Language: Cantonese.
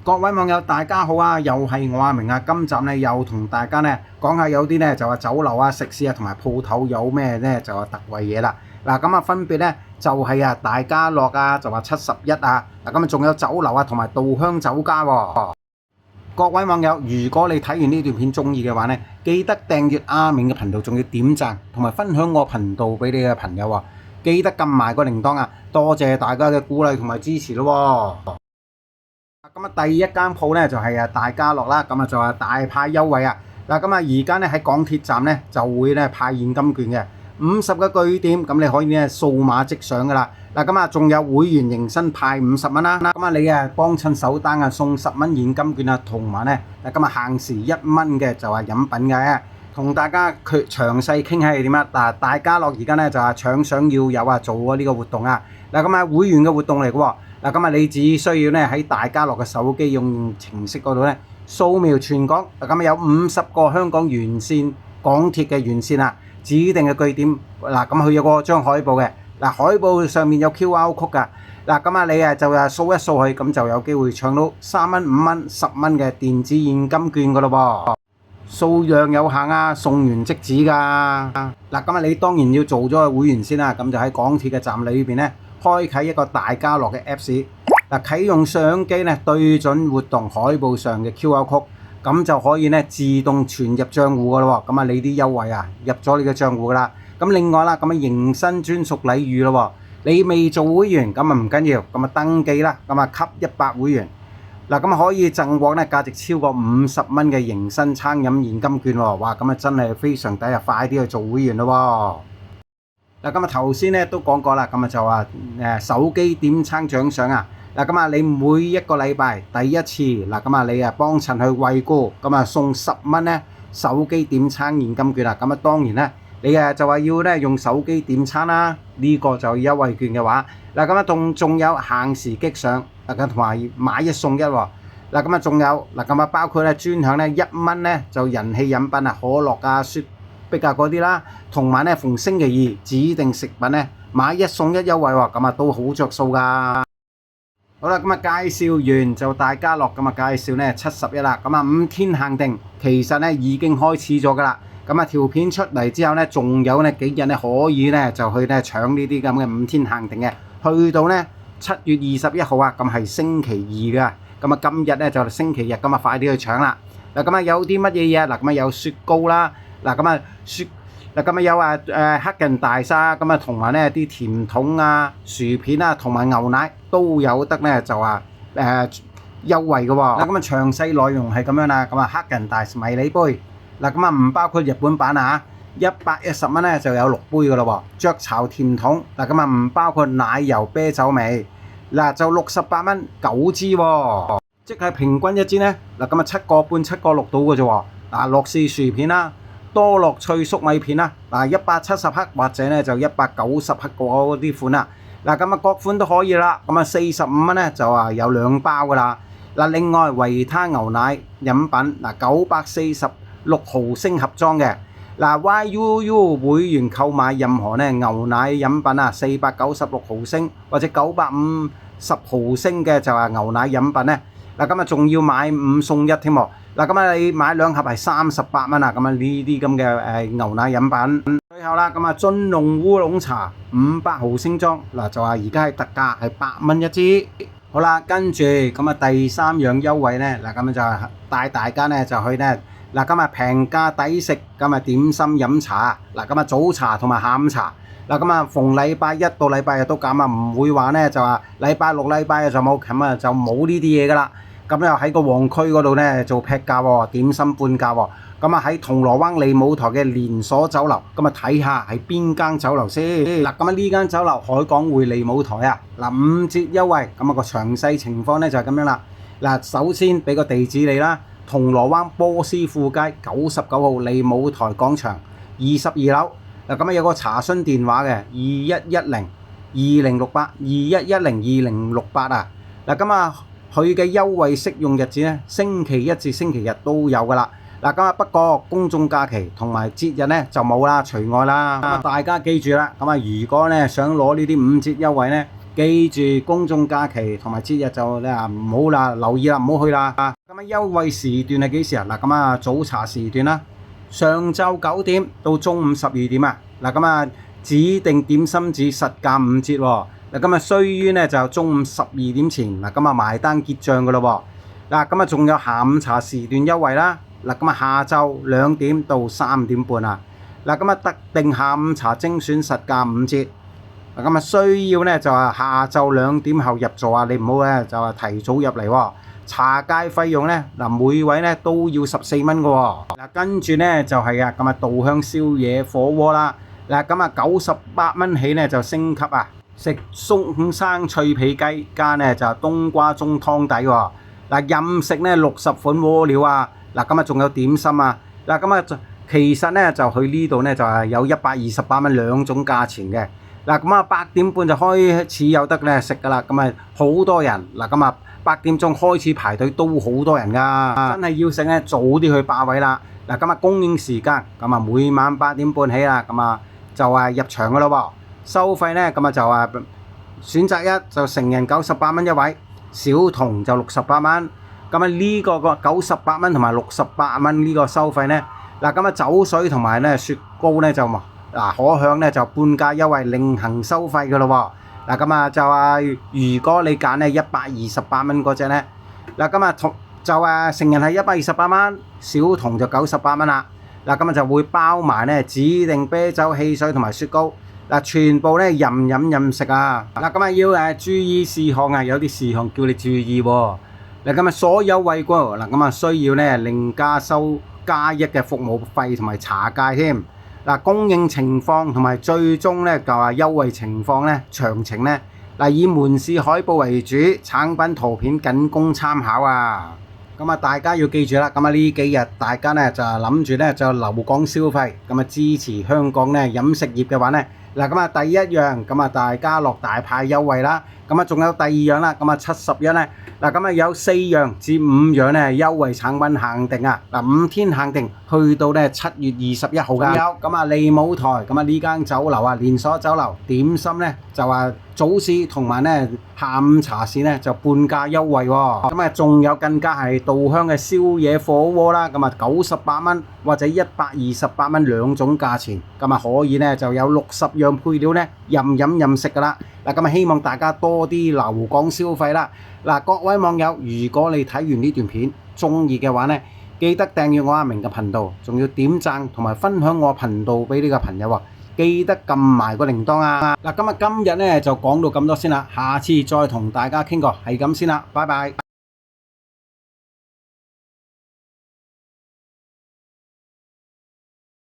各位網友大家好啊，又係我阿明啊。今集咧又同大家咧講下有啲咧就話酒樓啊、食肆啊同埋鋪頭有咩咧就話特惠嘢啦。嗱咁啊分別咧就係啊大家樂啊，就話71啊，嗱咁啊仲有酒樓啊同埋稻香酒家喎。各位網友，如果你睇完呢段片中意嘅話咧，記得訂閱阿明嘅頻道，仲要點讚同埋分享我頻道俾你嘅朋友啊！記得撳埋個鈴鐺啊！多謝大家嘅鼓勵同埋支持咯喎。咁啊，第一間鋪咧就係啊大家樂啦，咁啊就話大派優惠啊！嗱，咁啊而家咧喺港鐵站咧就會咧派現金券嘅50個據點，咁你可以咧掃碼即上噶啦。嗱，咁啊仲有會員迎新派50蚊啦，咁啊你啊幫襯首單啊送10蚊現金券啊，同埋咧嗱咁啊限時1蚊嘅就係飲品嘅。同大家詳細傾下係點啊！嗱，大家樂而家咧就話搶相要有啊做咗呢個活動啊！嗱，咁啊會員嘅活動嚟嘅喎。嗱，咁啊你只需要咧喺大家樂嘅手機應用程式嗰度咧掃描全港，咁啊有50個香港沿線港鐵嘅沿線啊指定嘅據點。嗱，咁佢有個張海報嘅，嗱海報上面有 QR code 㗎。嗱，咁啊你啊就掃一掃佢，咁就有機會搶到3蚊、5蚊、10蚊嘅電子現金券㗎咯噃。數量有限啊，送完即止㗎。嗱，咁啊你當然要做咗個會員先啦，咁就喺港鐵嘅站裏邊咧開啟一個大家樂嘅 Apps， 嗱啟用相機咧對準活動海報上嘅 QR code， 咁就可以咧自動存入賬戶㗎咯喎。咁啊你啲優惠啊入咗你嘅賬戶㗎啦。咁另外啦，咁啊迎新專屬禮遇咯喎，你未做會員咁啊唔緊要，咁啊登記啦，咁啊給100會員。嗱，咁可以贈獲咧價值超過50蚊嘅迎新餐飲現金券喎，哇！咁啊真係非常抵啊，快啲去做會員咯喎。嗱，咁啊頭先咧都講過啦，咁啊就話手機點餐獎賞啊。嗱，咁啊你每一個禮拜第一次，嗱咁啊你啊幫襯去惠顧，咁啊送10蚊咧手機點餐現金券啊。咁啊當然咧你啊就話要咧用手機點餐啦，呢個就優惠券嘅話，嗱咁啊仲有限時擊賞。嗱，同埋買1送1喎。嗱，咁啊仲有嗱，咁啊包括咧專享咧1蚊咧就人氣飲品啊，可樂啊、雪碧啊嗰啲啦，同埋咧逢星期二指定食品咧買1送1優惠喎，咁啊都好着數㗎。好啦，咁啊介紹完就大家樂，咁啊介紹咧71啦，咁啊5天限定，其實咧已經開始咗㗎啦。咁啊條片出嚟之後咧，仲有咧幾日咧可以咧就去咧搶呢啲咁嘅5天限定嘅，去到咧7月21號啊，咁係星期二㗎。咁啊今日咧就星期日，咁啊快啲去搶啦。嗱，咁啊有啲乜嘢嘢？嗱，咁啊有雪糕啦，嗱咁啊咁啊有黑人大沙，咁啊同埋咧啲甜筒啊、薯片啊，同埋牛奶都有得咧就話優惠嘅喎。嗱，咁啊詳細內容係咁樣啦。咁啊黑人大迷你杯，嗱咁啊唔包括日本版啊，110蚊咧就有6杯嘅咯喎。雀巢甜筒，嗱咁啊唔包括奶油啤酒味，嗱就68蚊9支喎，即係平均一支咧，嗱咁啊7個半、7個6到嘅啫喎。嗱樂事薯片啦、多樂脆粟米片啦，嗱170克或者咧就190克嗰啲款啦。嗱咁啊各款都可以啦，咁啊45蚊咧就話有2包噶啦。嗱另外維他牛奶飲品，嗱946毫升盒裝嘅。嗱 YUU 會員購買任何咧牛奶飲品啊496毫升或者950毫升嘅就係牛奶飲品咧，嗱咁啊仲要買5送1添喎。嗱咁啊你買2盒係38蚊啊，咁啊呢啲咁嘅牛奶飲品。最後啦，咁啊樽龍烏龍茶500毫升裝，嗱就話而家係特價係8蚊一支。好啦，跟住咁啊第3樣優惠咧，嗱咁啊就帶大家咧就去咧。嗱，今日平價抵食，今日點心飲茶，嗱，今日早茶同埋下午茶，嗱，咁啊逢禮拜一到禮拜日都減啊，唔會話咧就話禮拜六、禮拜日就冇，咁啊就冇呢啲嘢噶啦。咁又喺個旺區嗰度咧做劈價喎，點心半價喎。咁啊喺銅鑼灣利舞台嘅連鎖酒樓，咁啊睇下係邊間酒樓先。嗱，咁啊呢間酒樓海港匯利舞台啊，嗱5折優惠，咁啊個詳細情況咧就係咁樣啦。嗱，首先俾個地址你啦。銅鑼灣波斯富街99號利舞台廣場22樓，嗱咁啊有個查詢電話嘅2110206821102068啊。嗱咁啊佢嘅優惠適用日子咧星期一至星期日都有噶啦。嗱咁啊不過公眾假期同埋節日咧就冇啦，除外啦。咁啊大家記住啦，咁啊如果咧想攞呢啲5折優惠咧，記住公眾假期同埋節日就你話唔好啦，留意啦，唔好去啦。咁優惠時段係幾時啊？嗱咁早茶時段啦，上晝9點到中午12點啊。嗱咁指定點心紙實價5折喎。嗱咁須於呢就中午12點前嗱咁埋單結帳噶咯喎。嗱咁仲有下午茶時段優惠啦。嗱咁下晝2點到3點半啊。嗱咁特定下午茶精選實價5折。嗱咁需要呢就下晝2點後入座啊，你唔好咧就提早入嚟喎。茶街費用呢嗱每位呢都要14蚊嘅喎。嗱跟住呢就係稻香宵夜火鍋啦。嗱咁98蚊起呢就升級啊，食鬆生脆皮雞加呢就冬瓜盅湯底喎。嗱任食呢60款鍋料啊。嗱咁仲有點心啊。嗱咁其實呢就去呢度呢就係有128蚊兩種價錢嘅。嗱咁8點半就開始有得咧食噶啦。咁好多人。嗱咁8點鐘開始排隊都好多人噶，真係要食咧早啲去霸位啦。嗱咁供應時間咁每晚8點半起啦，咁就入場噶咯喎。收費咧咁就選擇1就成人98蚊一位，小童就68蚊。咁呢個98蚊同埋68蚊呢個收費咧，嗱咁酒水同埋咧雪糕咧就可享咧就半價優惠，另行收費噶咯喎。嗱咁就如果你揀咧128蚊嗰隻咧，嗱咁就成人係128蚊，小童就98蚊啦。嗱咁就會包埋咧指定啤酒、汽水同埋雪糕。嗱全部咧任飲任食啊。嗱咁要注意事項啊，有啲事項叫你注意喎。嗱咁所有惠顧嗱咁需要咧另加收加1嘅服務費同埋茶價添。嗱供應情況同埋最終咧就優惠情況咧詳情咧以門市海報為主，產品圖片僅供參考啊。咁大家要記住啦。咁呢幾日大家咧就諗住咧就留港消費，咁支持香港咧飲食業嘅話咧，嗱咁第一樣咁大家樂大派優惠啦。咁仲有第二樣啦，咁71咧，嗱咁有4樣至5樣咧優惠產品限定啊。嗱5天限定，去到咧7月21號㗎。有咁利舞台咁呢間酒樓連鎖酒樓點心咧就早市同埋咧下午茶市咧就半價優惠喎。咁仲有更加係稻香嘅宵夜火鍋啦，咁98蚊或者128蚊兩種價錢，咁可以咧就有60樣配料咧任飲任食㗎啦。嗱咁希望大家多啲留港消費啦。嗱各位網友，如果你睇完呢段片中意嘅話咧，記得訂閱我阿明嘅頻道，仲要點讚同埋分享我頻道俾呢個朋友喎。記得撳埋個鈴鐺啊！嗱今日咧就講到咁多先啦，下次再同大家傾過，係咁先啦，拜拜。